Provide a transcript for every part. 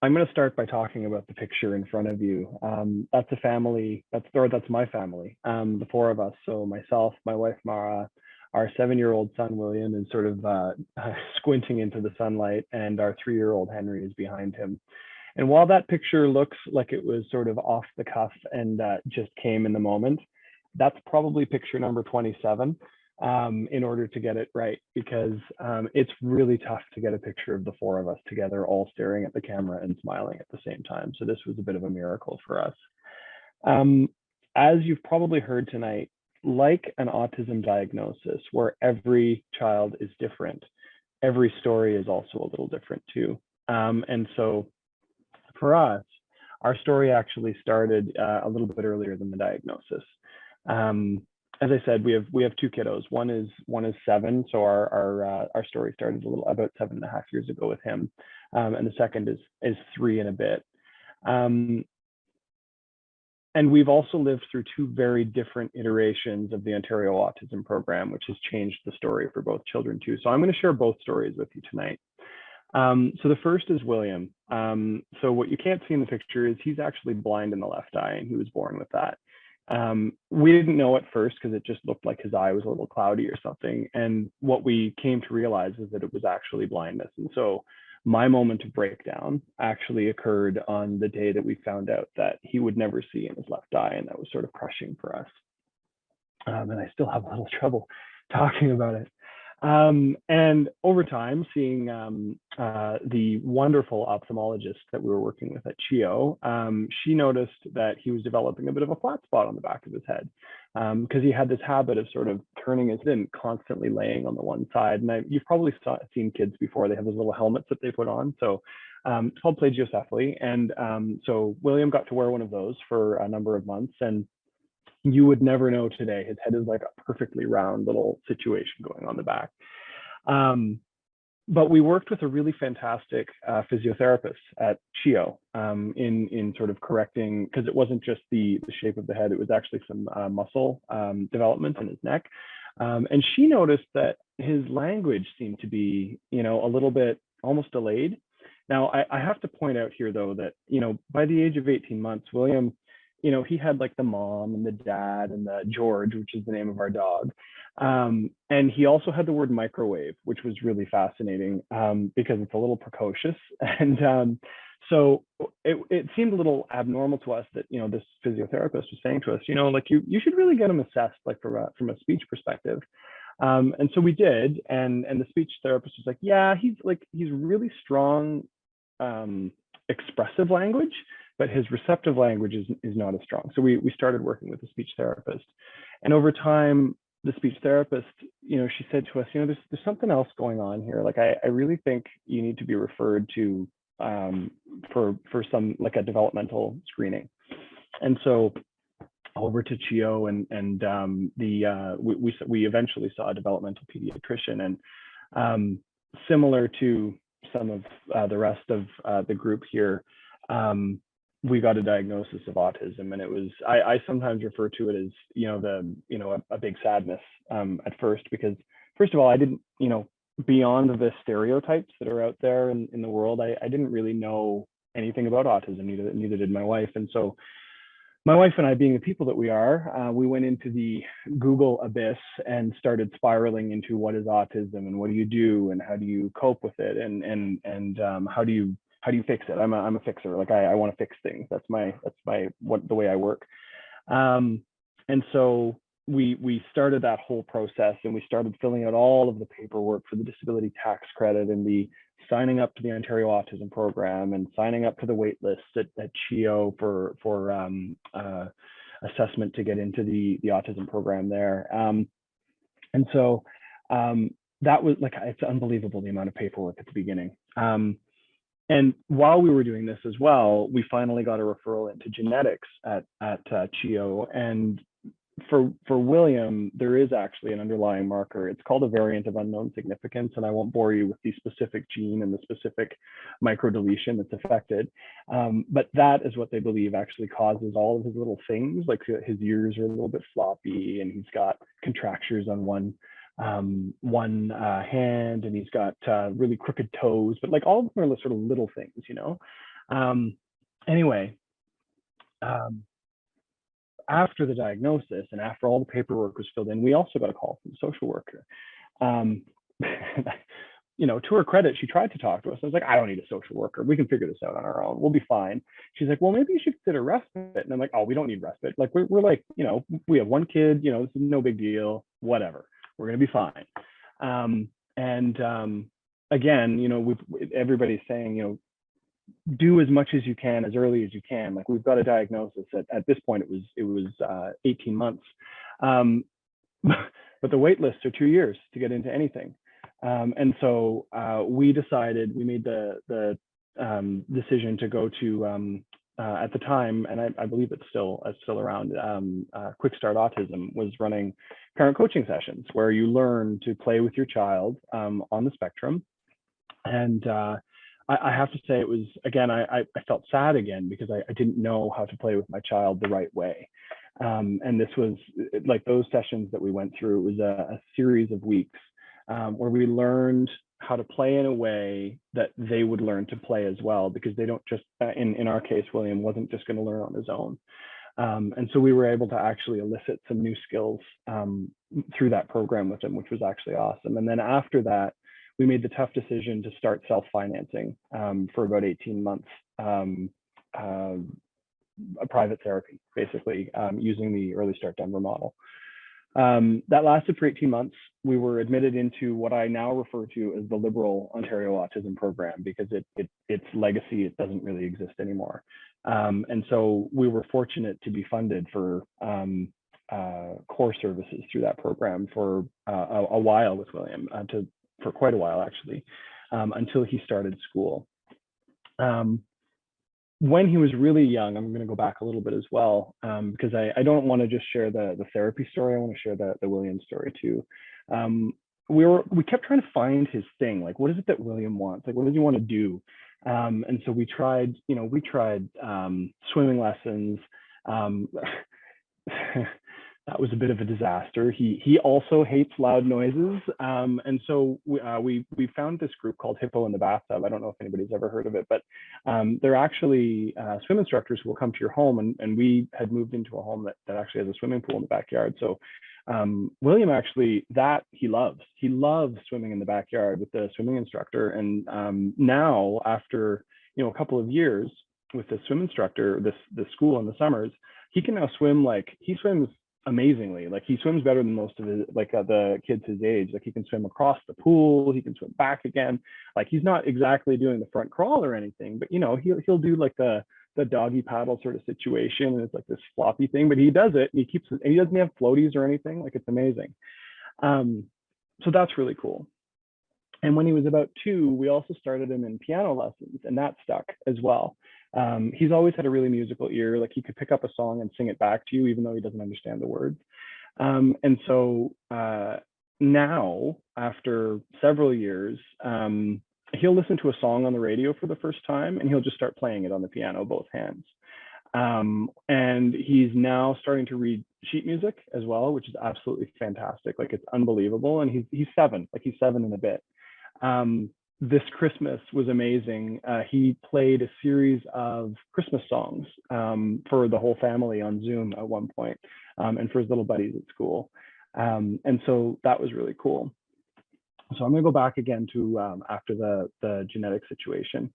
I'm going to start by talking about the picture in front of you. That's a family, that's my family, the four of us. So myself, my wife, Mara, our 7-year-old son, William, is sort of squinting into the sunlight, and our 3-year-old Henry is behind him. And while that picture looks like it was sort of off the cuff and just came in the moment, that's probably picture number 27 in order to get it right, because it's really tough to get a picture of the four of us together, all staring at the camera and smiling at the same time. So this was a bit of a miracle for us. As you've probably heard tonight, like an autism diagnosis where every child is different, every story is also a little different too. And so for us, our story actually started a little bit earlier than the diagnosis. As I said, we have two kiddos. One is 7, so our story started about 7.5 years ago with him, and the second is 3 and a bit. And we've also lived through 2 very different iterations of the Ontario Autism Program, which has changed the story for both children too. So I'm going to share both stories with you tonight. So the first is William. So what you can't see in the picture is he's actually blind in the left eye, and he was born with that. We didn't know at first because it just looked like his eye was a little cloudy or something. And what we came to realize is that it was actually blindness. And so my moment of breakdown actually occurred on the day that we found out that he would never see in his left eye, and that was sort of crushing for us. And I still have a little trouble talking about it. And over time, seeing the wonderful ophthalmologist that we were working with at CHEO, she noticed that he was developing a bit of a flat spot on the back of his head, because he had this habit of sort of turning his head and constantly laying on the one side. And you've probably seen kids before, they have those little helmets that they put on. So it's called plagiocephaly. And so William got to wear one of those for a number of months, and you would never know today. His head is like a perfectly round little situation going on the back. But we worked with a really fantastic physiotherapist at CHEO in sort of correcting, because it wasn't just the shape of the head, it was actually some muscle development in his neck. And she noticed that his language seemed to be, a little bit almost delayed. Now, I have to point out here, though, that, by the age of 18 months, William, he had like the mom and the dad and the George, which is the name of our dog. And he also had the word microwave, which was really fascinating because it's a little precocious. And so it seemed a little abnormal to us that, this physiotherapist was saying to us, like you should really get him assessed, like from a speech perspective. And so we did. And the speech therapist was like, yeah, he's really strong expressive language, but his receptive language is not as strong. So we started working with a speech therapist. And over time, the speech therapist, she said to us, there's something else going on here. Like, I really think you need to be referred to for some, like a developmental screening. And so over to CHEO, and we eventually saw a developmental pediatrician. And similar to some of the rest of the group here, we got a diagnosis of autism, and it was, I sometimes refer to it as, a big sadness at first, because first of all, I didn't, beyond the stereotypes that are out there in the world, I didn't really know anything about autism, neither did my wife. And so my wife and I, being the people that we are, we went into the Google abyss and started spiraling into what is autism and what do you do and how do you cope with it, and how do you fix it? I'm a fixer. Like I want to fix things. That's the way I work. And so we started that whole process, and we started filling out all of the paperwork for the disability tax credit and the signing up to the Ontario Autism Program and signing up to the wait list at CHEO for assessment to get into the autism program there. And so that was like, it's unbelievable the amount of paperwork at the beginning. And while we were doing this as well, we finally got a referral into genetics at CHEO. And for William, there is actually an underlying marker. It's called a variant of unknown significance. And I won't bore you with the specific gene and the specific microdeletion that's affected. But that is what they believe actually causes all of his little things. Like his ears are a little bit floppy, and he's got contractures on one hand, and he's got really crooked toes, but like all of them are sort of little things, Anyway, after the diagnosis and after all the paperwork was filled in, we also got a call from the social worker. To her credit, she tried to talk to us. I was like, I don't need a social worker. We can figure this out on our own. We'll be fine. She's like, well, maybe you should consider respite. And I'm like, oh, we don't need respite. Like, we're like, we have one kid, this is no big deal, whatever. We're going to be fine. Again, everybody's saying, do as much as you can, as early as you can. Like, we've got a diagnosis. At this point, it was 18 months. But the wait lists are 2 years to get into anything. And so we made the decision to go to, at the time, and I believe it's still around, Quick Start Autism was running parent coaching sessions where you learn to play with your child on the spectrum. And I have to say, it was, again, I felt sad again because I didn't know how to play with my child the right way. And this was like those sessions that we went through. It was a series of weeks where we learned how to play in a way that they would learn to play as well, because they don't just, in our case, William wasn't just going to learn on his own. And so we were able to actually elicit some new skills through that program with him, which was actually awesome. And then after that, we made the tough decision to start self-financing for about 18 months, a private therapy, basically, using the Early Start Denver model. That lasted for 18 months. We were admitted into what I now refer to as the liberal Ontario Autism Program, because its legacy, it doesn't really exist anymore. And so we were fortunate to be funded for core services through that program for a while with William, for quite a while, actually, until he started school. When he was really young, I'm going to go back a little bit as well, because I don't want to just share the therapy story. I want to share the William story too. We kept trying to find his thing. Like, what is it that William wants? Like, what does he want to do? And so we tried swimming lessons. That was a bit of a disaster. He also hates loud noises. And so we found this group called Hippo in the Bathtub. I don't know if anybody's ever heard of it, but they're actually swim instructors who will come to your home. And we had moved into a home that actually has a swimming pool in the backyard. So William actually, he loves swimming in the backyard with the swimming instructor. And now, after a couple of years with the swim instructor, the school in the summers, he can now swim. Like, he swims amazingly. Like, he swims better than most of the kids his age. Like, he can swim across the pool, he can swim back again. Like, he's not exactly doing the front crawl or anything, but he'll do like the doggy paddle sort of situation, and it's like this floppy thing, but he does it, and he doesn't have floaties or anything. Like, it's amazing. So that's really cool. And when he was about 2, we also started him in piano lessons, and that stuck as well. He's always had a really musical ear. Like, he could pick up a song and sing it back to you, even though he doesn't understand the words. And so now, after several years, he'll listen to a song on the radio for the first time, and he'll just start playing it on the piano, both hands. And he's now starting to read sheet music as well, which is absolutely fantastic. Like, it's unbelievable. And he's 7, like he's 7 and a bit. This Christmas was amazing. He played a series of Christmas songs for the whole family on Zoom at one point, and for his little buddies at school. And so that was really cool. So I'm going to go back again to after the genetic situation.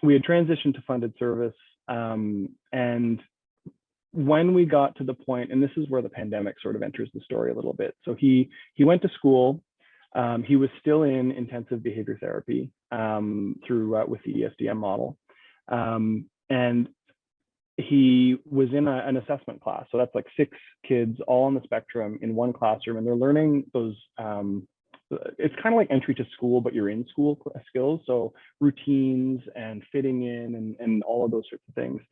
We had transitioned to funded service, and when we got to the point, and this is where the pandemic sort of enters the story a little bit. So he went to school. He was still in intensive behavior therapy with the ESDM model, and he was in an assessment class. So that's like 6 kids all on the spectrum in one classroom, and they're learning those. It's kind of like entry to school, but you're in school skills. So routines and fitting in and all of those sorts of things.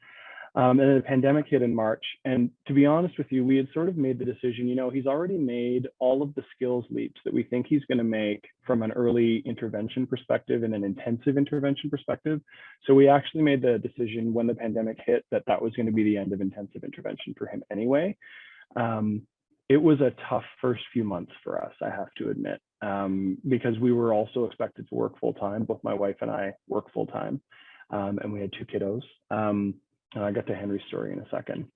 And then the pandemic hit in March. And to be honest with you, we had sort of made the decision, he's already made all of the skills leaps that we think he's going to make from an early intervention perspective and an intensive intervention perspective. So we actually made the decision when the pandemic hit that was going to be the end of intensive intervention for him anyway. It was a tough first few months for us, I have to admit, because we were also expected to work full time. Both my wife and I work full time. and we had 2 kiddos. And I'll get to Henry's story in a second.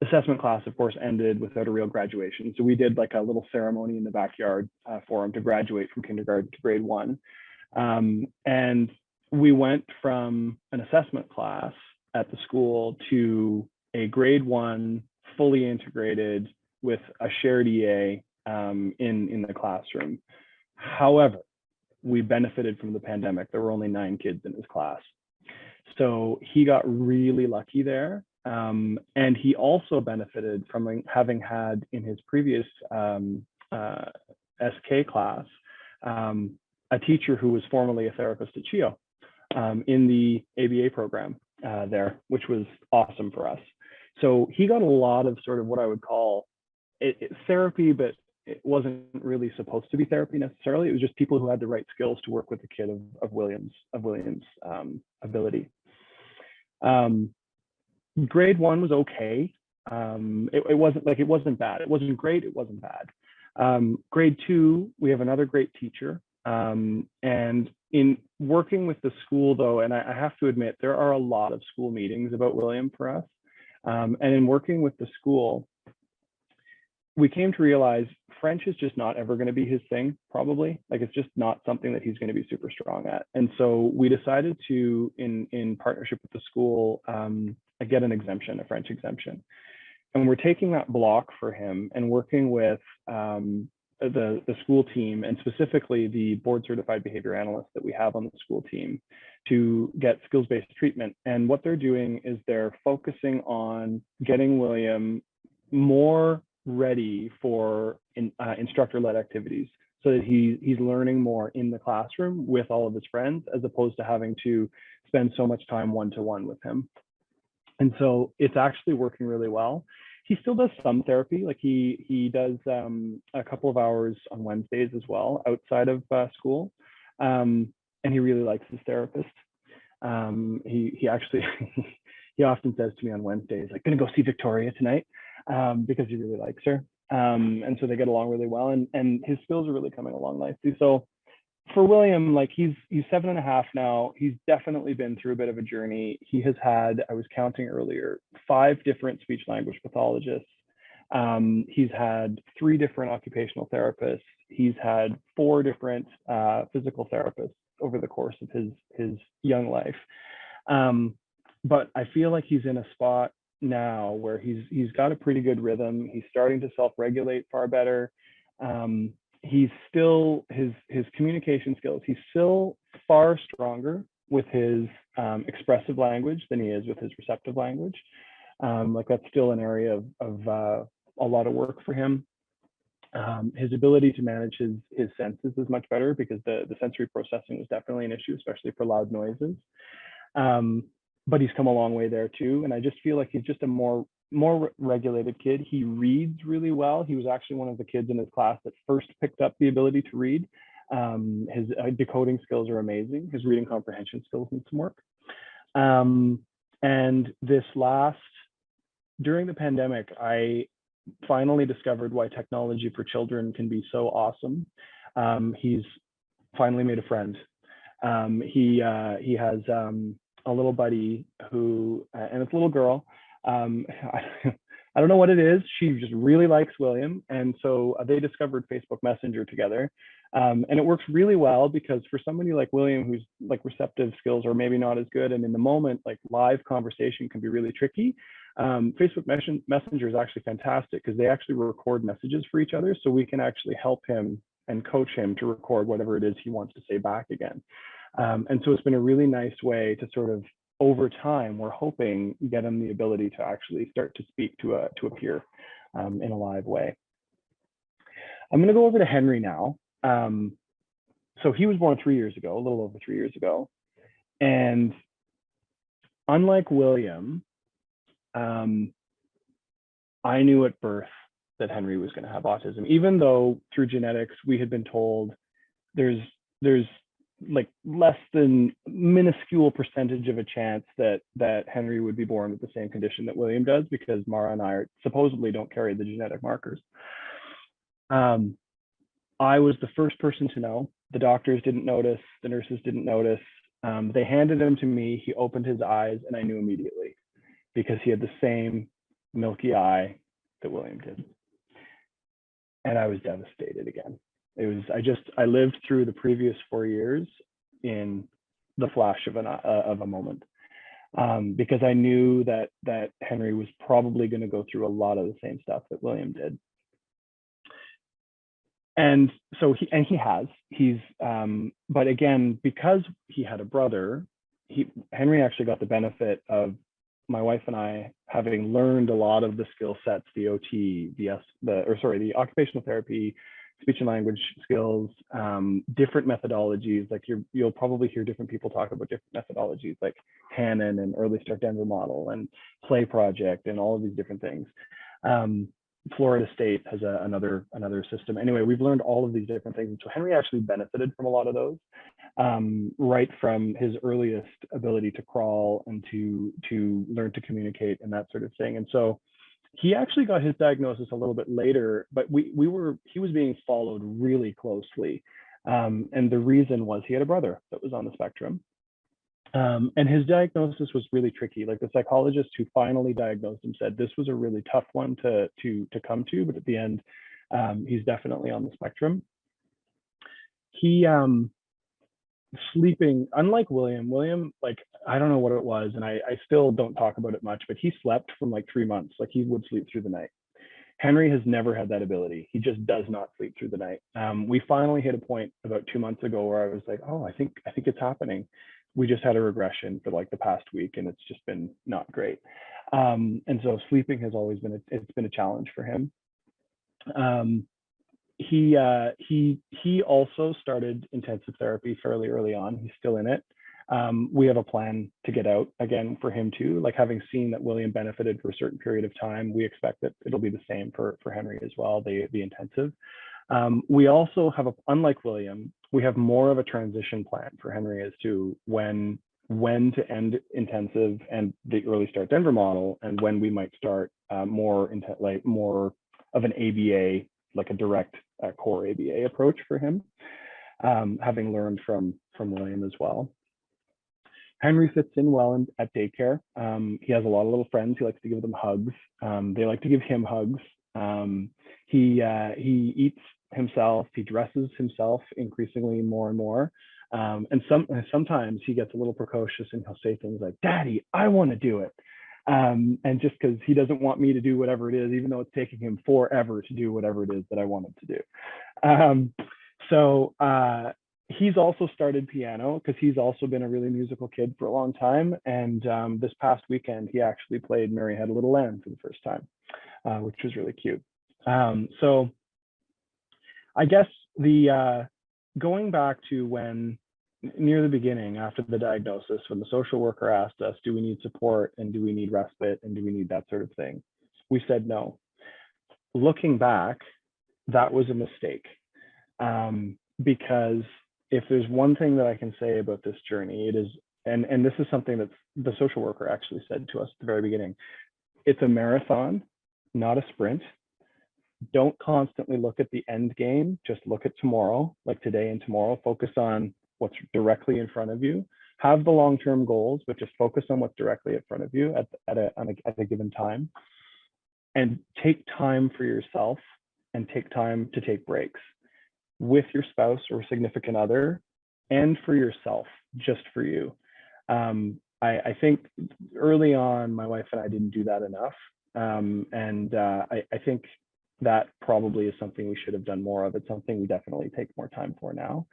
Assessment class, of course, ended without a real graduation. So we did like a little ceremony in the backyard for him to graduate from kindergarten to grade 1. And we went from an assessment class at the school to a grade 1, fully integrated with a shared EA in the classroom. However, we benefited from the pandemic. There were only 9 kids in his class. So he got really lucky there. And he also benefited from having had in his previous SK class a teacher who was formerly a therapist at CHEO in the ABA program there, which was awesome for us. So he got a lot of sort of what I would call therapy, but it wasn't really supposed to be therapy necessarily. It was just people who had the right skills to work with the kid of William's ability. Grade 1 was okay. It wasn't bad. It wasn't great. It wasn't bad. Grade 2, we have another great teacher. And in working with the school, though, and I have to admit, there are a lot of school meetings about William for us. And in working with the school, we came to realize French is just not ever going to be his thing, probably. Like, it's just not something that he's going to be super strong at. And so we decided to, in partnership with the school, get an exemption, a French exemption. And we're taking that block for him and working with the school team, and specifically the board certified behavior analysts that we have on the school team, to get skills-based treatment. And what they're doing is they're focusing on getting William more ready for instructor-led activities, so that he's learning more in the classroom with all of his friends, as opposed to having to spend so much time one-to-one with him. And so it's actually working really well. He still does some therapy, like he does a couple of hours on Wednesdays as well outside of school, and he really likes his therapist. He actually he often says to me on Wednesdays, like, "Gonna go see Victoria tonight," because he really likes her, and so they get along really well, and his skills are really coming along nicely. So for William, like, he's 7.5 now. He's definitely been through a bit of a journey. He has had, I was counting earlier, 5 different speech language pathologists. He's had 3 different occupational therapists. He's had 4 different physical therapists over the course of his young life. But I feel like he's in a spot now where he's got a pretty good rhythm. He's starting to self-regulate far better. He's still, his communication skills, he's still far stronger with his expressive language than he is with his receptive language. Like, that's still an area of a lot of work for him. His ability to manage his senses is much better, because the sensory processing was definitely an issue, especially for loud noises. But he's come a long way there too. And I just feel like he's just a more regulated kid. He reads really well. He was actually one of the kids in his class that first picked up the ability to read. His decoding skills are amazing. His reading comprehension skills need some work. And during the pandemic, I finally discovered why technology for children can be so awesome. He's finally made a friend. He has a little buddy who, and it's a little girl. I don't know what it is. She just really likes William. And so they discovered Facebook Messenger together. And it works really well, because for somebody like William, who's like, receptive skills are maybe not as good, and in the moment, like, live conversation can be really tricky. Facebook Messenger is actually fantastic, because they actually record messages for each other. So we can actually help him and coach him to record whatever it is he wants to say back again. And so it's been a really nice way to sort of, over time, we're hoping, get him the ability to actually start to speak to a peer in a live way. I'm going to go over to Henry now. So he was born 3 years ago, a little over 3 years ago. And unlike William, I knew at birth that Henry was going to have autism, even though through genetics we had been told there's like less than minuscule percentage of a chance that Henry would be born with the same condition that William does, because Mara and I supposedly don't carry the genetic markers. I was the first person to know. The doctors didn't notice, the nurses didn't notice. They handed him to me. He opened his eyes, and I knew immediately because he had the same milky eye that William did. And I was devastated again. I lived through the previous 4 years in the flash of a moment, because I knew that Henry was probably going to go through a lot of the same stuff that William did. And so he has, but again, because he had a brother, Henry actually got the benefit of my wife and I having learned a lot of the skill sets, the OT, the occupational therapy, speech and language skills, different methodologies. Like you'll probably hear different people talk about different methodologies, like Hannon and Early Start Denver model and Play Project and all of these different things. Florida State has another system. Anyway, we've learned all of these different things. And so Henry actually benefited from a lot of those, right from his earliest ability to crawl and to learn to communicate and that sort of thing. And so he actually got his diagnosis a little bit later, but he was being followed really closely. And the reason was he had a brother that was on the spectrum. And his diagnosis was really tricky. Like the psychologist who finally diagnosed him said this was a really tough one to come to, but at the end, he's definitely on the spectrum. He sleeping, unlike William, like I don't know what it was, and I still don't talk about it much, but he slept from like 3 months. Like he would sleep through the night. Henry has never had that ability. He just does not sleep through the night. We finally hit a point about 2 months ago where I was like, oh, I think it's happening. We just had a regression for like the past week, and it's just been not great. And so sleeping has always been a challenge for him. He also started intensive therapy fairly early on. He's still in it. We have a plan to get out again for him too. Like having seen that William benefited for a certain period of time, we expect that it'll be the same for Henry as well, the intensive. We also have, unlike William, we have more of a transition plan for Henry as to when to end intensive and the Early Start Denver model, and when we might start more of an ABA, like a direct core ABA approach for him, having learned from William as well. Henry fits in well at daycare. He has a lot of little friends. He likes to give them hugs. They like to give him hugs. He eats himself. He dresses himself increasingly more and more. And sometimes he gets a little precocious and he'll say things like, "Daddy, I want to do it." And just because he doesn't want me to do whatever it is, even though it's taking him forever to do whatever it is that I want him to do. So he's also started piano because he's also been a really musical kid for a long time. And this past weekend, he actually played Mary Had a Little Lamb for the first time, which was really cute. So I guess going back to when near the beginning, after the diagnosis, when the social worker asked us, do we need support and do we need respite and do we need that sort of thing? We said no. Looking back, that was a mistake, because if there's one thing that I can say about this journey, it is, and this is something that the social worker actually said to us at the very beginning, it's a marathon, not a sprint. Don't constantly look at the end game, just look at tomorrow, like today and tomorrow. Focus on what's directly in front of you. Have the long-term goals, but just focus on what's directly in front of you at a given time. And take time for yourself and take time to take breaks with your spouse or significant other, and for yourself, just for you. I think early on, my wife and I didn't do that enough. I think that probably is something we should have done more of. It's something we definitely take more time for now.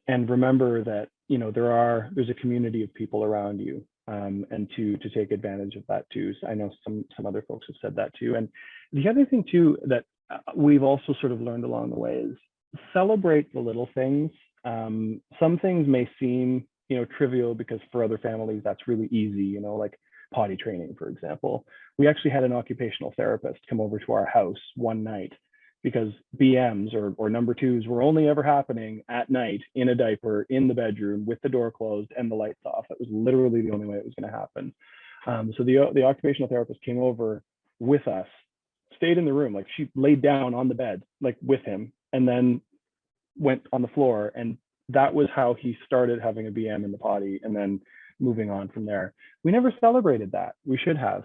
And remember that, you know, there's a community of people around you, and to take advantage of that too. So I know some other folks have said that too. And the other thing too that we've also sort of learned along the way is celebrate the little things. Some things may seem, you know, trivial because for other families that's really easy, you know, like potty training, for example. We actually had an occupational therapist come over to our house one night because BMs or number twos were only ever happening at night in a diaper in the bedroom with the door closed and the lights off. That was literally the only way it was going to happen. So the occupational therapist came over with us, stayed in the room, like she laid down on the bed, like with him, and then went on the floor and that was how he started having a BM in the potty and then moving on from there. We never celebrated that. We should have.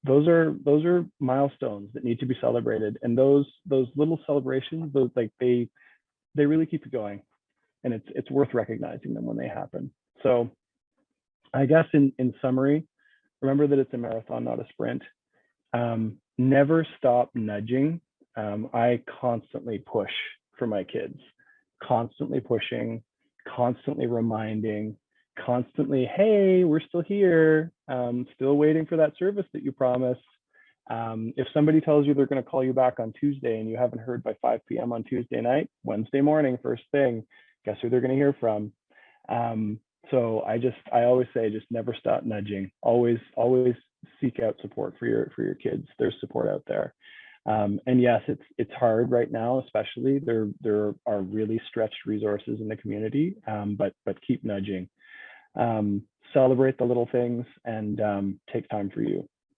Those are milestones that need to be celebrated, and those little celebrations, those like they really keep it going, and it's worth recognizing them when they happen. So I guess in summary, remember that it's a marathon, not a sprint. Never stop nudging. I constantly push for my kids, constantly pushing, constantly reminding, constantly, hey, we're still here, still waiting for that service that you promised. If somebody tells you they're going to call you back on Tuesday and you haven't heard by 5 p.m. on Tuesday night, Wednesday morning, first thing, guess who they're going to hear from? So I always say, just never stop nudging. Always seek out support for your kids. There's support out there. And yes, it's hard right now, especially there are really stretched resources in the community, but keep nudging. Celebrate the little things and take time for you.